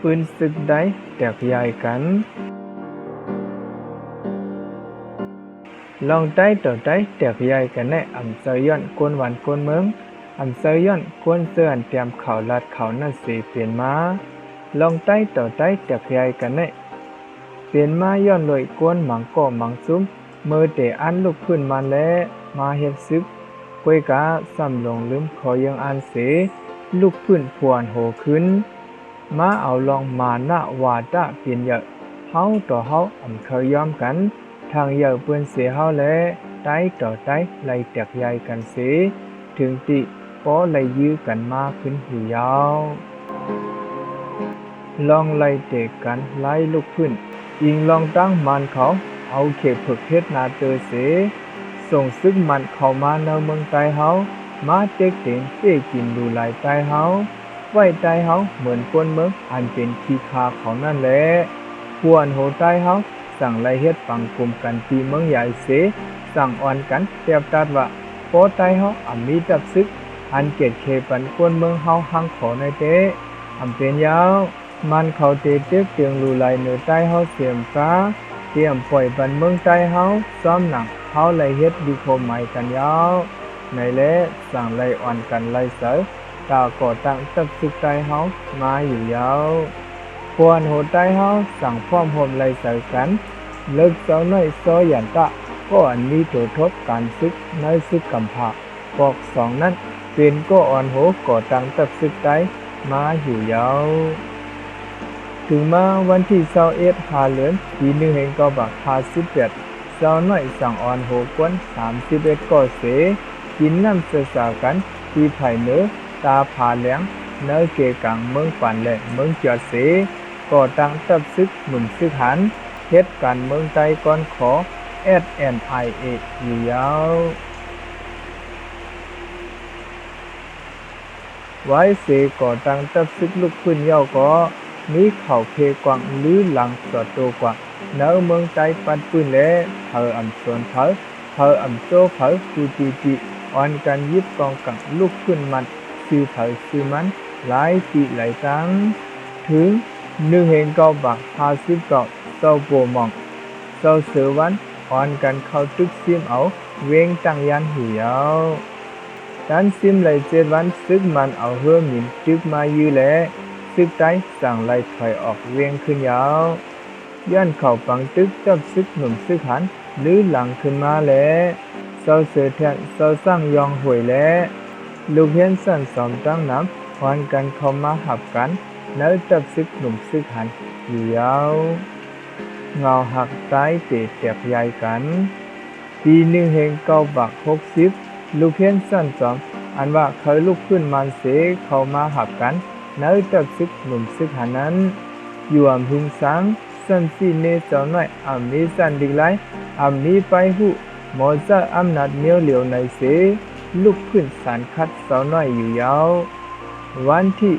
ปืนศึกได้แตกใหญ่กันลองได้ต่อได้แตกใหญ่กันในอำเซย้อนกวนหวานกวนเมืองอำเซย้อนกวนเสือนเตรียมเขาลัดเขานั่นสิเปลี่ยนมาลองได้ต่อได้แตกใหญ่กันในเปลี่ยนมาย้อนเลยกวนหมังก่อหมังซุ้มมือเตะอันลุกขึ้นมาและมาเฮ็ดซึกกวยกะซ้ำลงลืมขอยังอันเสลุกขึ้นพวนโหขึ้นมาเอาลองมานะวาดะเปลี่ยนเยอะเฮาต่อเฮาอำเคยยอมกันทางเยอะเปิ้นเสียเฮาและได้ต่อได้ไล่แตกใหญ่กันเสถึงติป้อไล่ยื้อกันมาขึ้นหูยาวลองไล่เตะกันไล่ลุกขึ้นยิงลองตั้งมันเขาเอาเข็บฝึกเฮ็ดนาเตอเสส่งซึกมันเข้ามาในเมืองใต้เฮามาเต็กเต็งเป้กินดูหลายใต้เฮาไว้ใต้เฮาเหมือนคนเมืองอันเป็นขี้คาเขานั่นแหละพวนโหใต้เฮาสั่งไล่เฮ็ดปังกลุ่มกันที่เมืองใหญ่เสสั่งอ่อนกันเปรียบตัดว่าพอใต้เฮามีตับซึกอันเกตเคปันคนเมืองเฮาหังขอในเตเป็นยาวมันเขาเตเต็กเตียงรูไหลเหนือใต้เฮาเสียมฟ้าเตรียมปล่อยบันเมืองใต้เฮาซ้อมหนังเฮาไล่เฮ็ดดีโคใหม่กันยาวในและสั่งไล่อ่อนกันไล่เสอตาก่อตั้งตับซึกใต้เฮามาอยู่ยาวพวนโหใต้เฮาสั่งพร้อมโฮมไล่เสอกันเลิกเจ้าน้อยซอหยันตะก็อันมีตัวทบการซึกในซึกกำพาปอกสองนั้นเป็นก็อ่อนโหก่อตั้งตับซึกใต้มาอยู่ยาวถึงมาวันที่21หาเดือนปี1958เจ้าน้อยสั่งอ่อนโหกวน31ก่อเสกินน้ำเสือสาวกันที่ไผ่เหนือตาผาแหลงเนื้อเกกังเมืองปันและเมืองเจียเสก่อตั้งตับซึกหนุ่มซึกหันเฮ็ดการเมืองใต้ก่อนขอ SNIA อยู่ยาวไว้เสก่อตั้งตับซึกลุกขึ้นยาวก็มีเข่าเพกวังหรือหลังสอดโตกว่าเนื้อเมืองใต้ปัดปืนและเธออำสวนเธออำโซเผอจีอ่อนกันยิบกองกังลุกขึ้นมันซื้อเผอซื้อมันหลายปีหลายครั้งถึง1959เจ้าโปมองเจ้าเสือวันอ่อนกันเข้าตึกซิมเอาเวงตั้งยันหูยาวการซิมไหล7วันซึกมันเอาเฮือหมินจึกมายื้อแลซึกใต้สั่งไล่ถอยออกเวียงขึ้นยาวย่านเข้าปังตึกจับซึกหนุ่มซึกหันหรือหลังขึ้นมาแลเจ้าเสือแทนเจ้าสร้างยองหวยแลลูกเฮียนสั่นสอมตั้งน้ำอ่อนกันเข้ามาหับกันเนื้อจับซึกหนุ่มซึกหันอยู่ยาวเงาหักใต้เตะแตกใหญ่กันปี1960ลูกเฮียนสั่นสอมอันว่าเคยลุกขึ้นมันเสเข้ามาหับกันเนื้อจับซึกหนุ่มซึกหันนั้นอยู่อำหุงสังสันสีเนเจ้าน้อยมีสันดิกไลมีไปหูหมอจะอำนาจเมียวเหลียวในเสลุกขึ้นสารคัดเจ้าน้อยอยู่ยาววันที่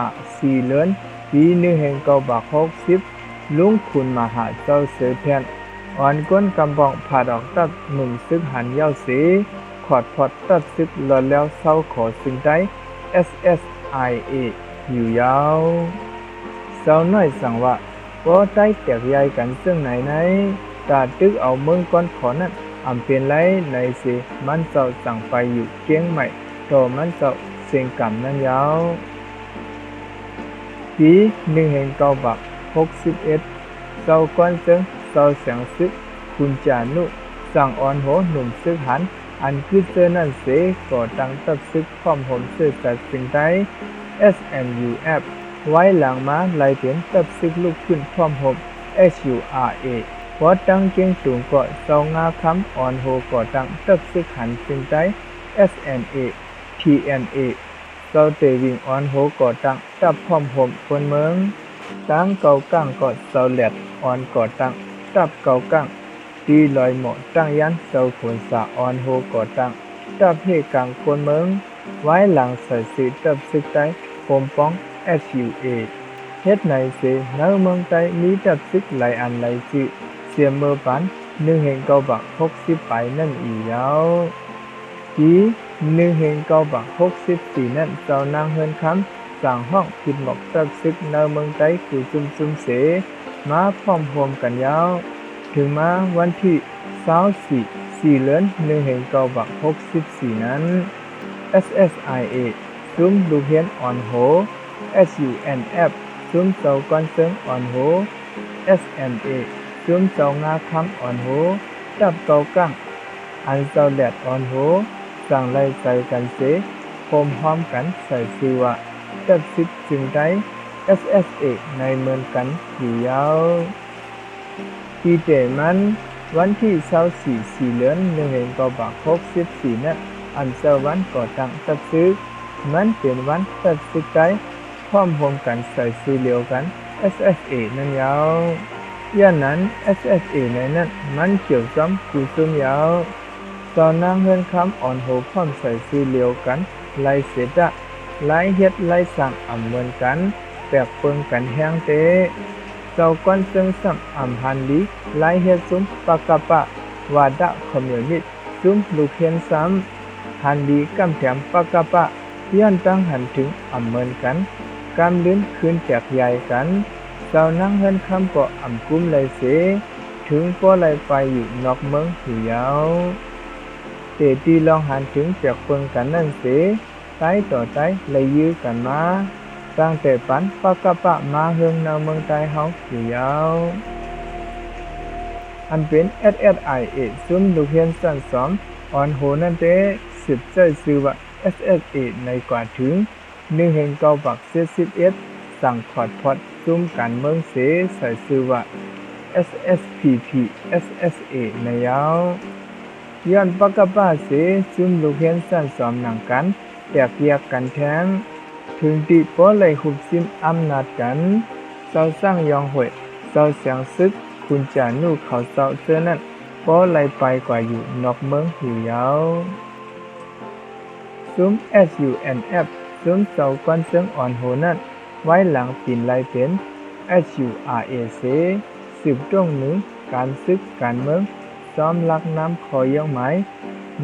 25เดือนปี1960ลุงคุณมหาเจ้าเสือแทนอ่อนก้นกำบองผาดออกตัดหนุ่มซึกหันยาวเสขอดพอดตัดซึกหลอดแล้วเศร้าขอซึ่งได้ SSIA อยู่ยาวเจ้าน้อยสั่งว่าก็ได้แตกใหญ่กันซึ่งไหนตาตึกเอาเมืองก้อนขอนั้นเป็นไรในสิมันเจ้าสั่งไปอยู่เกียงใหม่ต่อมันเจ้าเสียงกำนั้นยาวปี1961เจ้าก้อนซึ่งเจ้าเสียงซึกคุณจานุสั่งอ่อนโหหนุ่มซึกหันอันคือเจอนั่นเสก่อตั้งตับซึกพร้อมผมเสื้อจัดสิ่งใด SNUF ไว้หลังมาไล่เปลี่ยนตับซึกลุกขึ้นพร้อมผม HURA พอตั้งเกียงสูงก่อเสางาคำอ่อนโหก่อตั้งตับซึกหันสิ่งใด SNA TNA เจ้าเตวิงอ่อนโหก่อตั้งตับพร้อมผมคนเมืองตั้งเก่าก้างก่อเสาแหลดอ่อนก่อตั้งตับเก่าก้างตีลอยหมอตั้งยันเจ้าขนสาอ่อนโหก่อตั้งตับเฮกลางคนเมืองไว้หลังใส่สีตับซึกใต้ปมป้อง SUA เฮ็ดในเสในเมืองใต้มีตับซึกหลายอันหลายชื่อเสียเมื่อปัน1960ไปนั่นอีกยาวปี1964นั้นเจ้านางเฮินคำ สั่งห้องผิดหมอกตับซึกในเมืองไต้กูซุ่มเสมาพร้อมโฮมกันยาวถึงมาวันที่24เดือน1/9/64นั้น SSIA ซุ้มลูกเฮียนอ่อนโห SUNF ซุ้มเสาก้อนเซิงอ่อนโห SMA ซุ้มเสางาคำอ่อนโหตับเกากั้งอันเสาแดดอ่อนโหสั่งไล่ใส่กันเสโฮมพร้อมกันใส่ชื่อว่าตับซึกจึงได้ SSA ในเมืองกันอยู่ยาวปีเตมันวันที่24เดือน1/9/64นั้นอันเสาวันก่อตั้งตับซึกมันเป็นวันตับซึกได้พร้อมโฮมกันใส่ชื่อเดียวกัน SSA นั้นยาวย่านนั้น SSA ในนั้นมันเกี่ยวซ้ำกูซุ่มยาวตอนนางเฮือนคำอ่อนโหพร้อมใส่ชื่อเดียวกันไล่เสดะไล่เฮ็ดไล่สั่งอำเหมือนกันแปลกเปิงกันแห้งเตเจ้าก้อนเซิงซ้ำอำพันดีไล่เฮ็ดซุ้มปากกะปะวาดะคอมมิวนิสต์ซุ้มลูกเฮียนซ้ำหันดีกำแถมปากกะปะย้อนตั้งหันถึงอำเหมือนกันกำลิ้นคืนแตกใหญ่กันเจ้านั่งเฮือนคำก็อำกุ้มเลยเสถึงก็เลยไปอยู่นอกเมืองอยู่ยาวเตตีลองหันถึงแปลกเปิงกันนั่นเสใต้ต่อใต้เลยยื้อกันมาตั้งแต่ปันปากกะปะมาเฮืองแนวเมืองใต้เฮาอยู่ยาวอันเป็น SSIA ซุ้มลูกเฮียนสั้นสอมอ่อนโหนั่นเตสืบใจชื่อว่า SSA ในกว่าถึง1/9/41สั่งขอดพอดซุ้มการเมืองเสใส่ชื่อว่า SSPP SSA ในยาวย้อนปากกะปะเสซุ้มลูกเฮียนสั้นสอมหนังกันแตกแยกกันแทงถึงที่ป้อเลยหุบซิมอำนาจกันเศร้าสร้างยองห่วยเศร้าเสียงซึกคุณจานูเขาเศร้าเสื้อนั้นป้อเลยไปกว่าอยู่นอกเมืองหิวยาวซุ้ม SUNF ซุ้มเศร้าก้อนเซิงอ่อนโหนั้นไว้หลังปีนไล่เป็น SURAC สืบจ้องหนึ่งการซึกการเมืองซ้อมลักน้ำคอยองไม้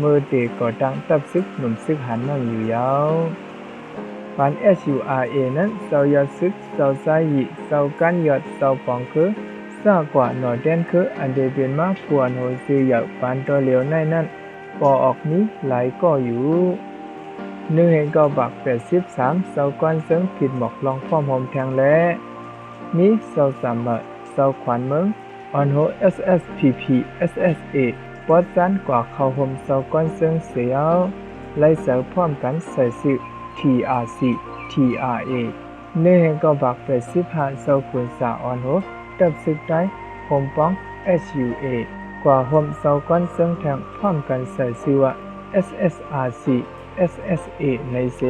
มือเตะก่อตั้งตับซึกหนุ่มซึกหันนั่งอยู่ยาวปัน SURA นั้นเศร้ายอดซึกเศร้าไซยิเศร้ากันยอดเศร้าปองคือซากว่าหน่อแดนคืออันเดเป็นมาปวนโหซื้ออยากปานตัวเหลียวในนั้นปอออกนี้หลายก็อยู่1/9/83เศร้าก้อนเซิงผิดหมอกลองพร้อมหอมแทงและมีเศร้าสามเศร้าขวานเมืองอ่อนโห SSPP SSA ปอดซันกว่าเข้าห่มเศร้าก้อนเซิงเสียวไล่เสือพร้อมกันใส่ชื่อ TRC TRA 1/9/85เศร้าขุนสาอ่อนโหตับซึกได้โฮมป้อง SUA กว่าห่มเศร้าก้อนเซิงแทงพร้อมกันใส่ชื่อว่า SSRC SSA ในเส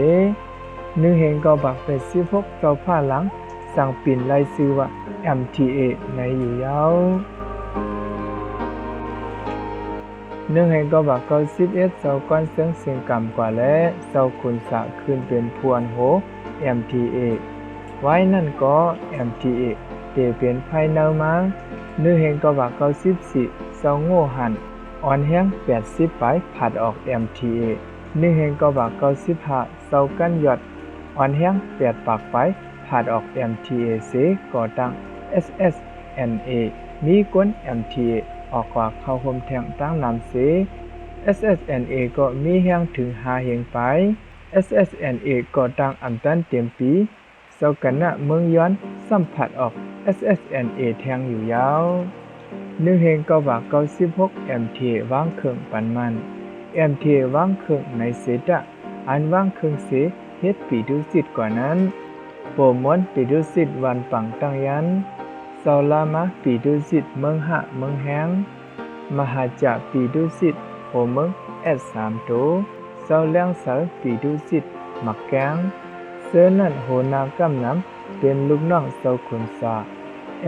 1/9/86เศร้าผ้าหลังสั่งปิ่นไล่ชื่อว่า MTA ในอยู่ยาว1/9/91เศร้าก้อนเซิงเสียงกำกว่าและเศร้าขุนสะขึ้นเป็นพวนโห MTA ไว้นั่นก็ MTA เตเป็นภายในมา1/9/94เศร้าโง่หันอ่อนแห้ง80ไปผัดออก MTA 1/9/95เศร้ากันยอดอ่อนแห้ง8ปากไปผัดออก MTA เสก่อตั้ง SSNA มีกวน MTA ออกกว่าเข้าห่มแทงตั้งนำเส SSNA ก็มีแห้งถึง5แห่งไป SSNA ก็ตั้งอำตันเต็มปีเศร้ากันนะเมืองย้อนสัมผัสออก SSNA แทงอยู่ยาว1/9/96 MTA วางเครื่องปันมัน MTA วางเครื่องในเสดะอันวางเครื่องเสเฮ็ดปีดุสิตกว่านั้นโปรมอนปีดุสิตวันปังตั้งยันเซาลามาปีดุสิตเมืองหะเมืองแห้งมหาจาปีดุสิตโหเมืองS3โตเซาเลี้ยงเสาปีดุสิตมักแกงเสื้อนั่นโหนากำน้ำเป็นลูกน้องเซาขุนสา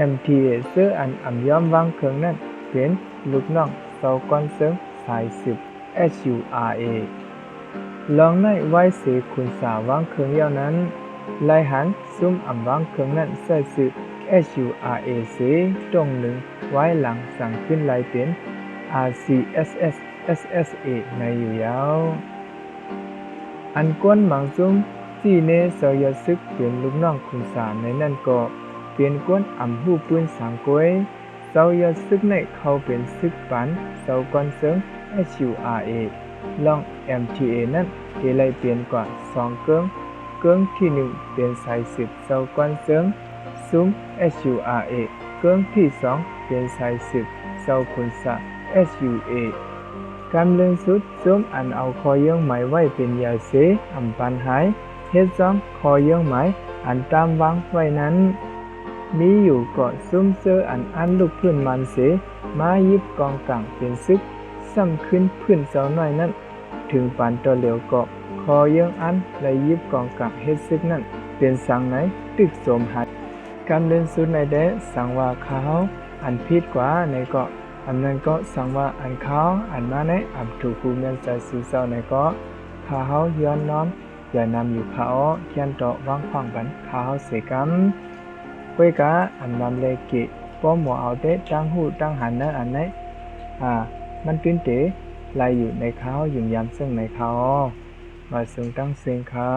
MTA เสื้ออันอำยอมวางเครื่องนั้นเป็นลูกน้องเซาก้อนเซิงสายสืบ SURA ลองในไว้เสขุนสาวางเครื่องยาวนั้นไล่หันซุ่มอำวางเครื่องนั้นใส่สืบ SURA เสตรงหนึ่งไว้หลังสั่งขึ้นไล่เป็น RCSS SSA ในอยู่ยาวอันก้นหมังซุ่ม สี่เนเสายซึกเป็นลูกน้องคุณสาในนั่นก็เป็นกวนอำหู้ปืนสังกวยเสายซึกในเขาเป็นซึกปันเสาก่อนเซิง HURA ลอง MTA นั้นเฮไลเปลี่ยนกว่า2เกิงที่1เป็นสายสืบเสาก่อนเซิงซุ้ม HURA เกิงที่2เป็นสายสืบเสาคุณสา SUA กำเลิงสุดซุ้มอันเอาคอเยื่องหมายไว้เป็นยาเสอำปันหายเฮ็ดซ้อมคอเยื่องหมายอันตามวางไว้นั้นมีอยู่ก็ซุ้มเซออันลูกพื้นมันเสมายิบกองกลางเป็นซึกซ้ำขึ้นพื้นเสาน้อยนั้นถึงปานตัวเหลียวก็คอเยื่องอันและยิบกองกลางเฮ็ดซึกนั้นเป็นสังไหนตึกสมหัดกำเลิงสุดในแดสังว่าเขาอันผิดกว่าในก็อันนั้นก็สังว่าอันเขาอันมาในอับถูกกูเมียนใจสื่อเศร้าในก็ข้าเฮาย้อนน้อมอย่านำอยู่เขาเขียนต่อวางขวางบันข้าเฮาเสกำก้อยกะอันนำเลกิป้อมหมอเอาเตตั้งหูตั้งหันนะอันไหนมันตื้นเตไหลอยู่ในเขาอยู่ยามซึ่งในเขามาซึ่งตั้งเสียงค่ะ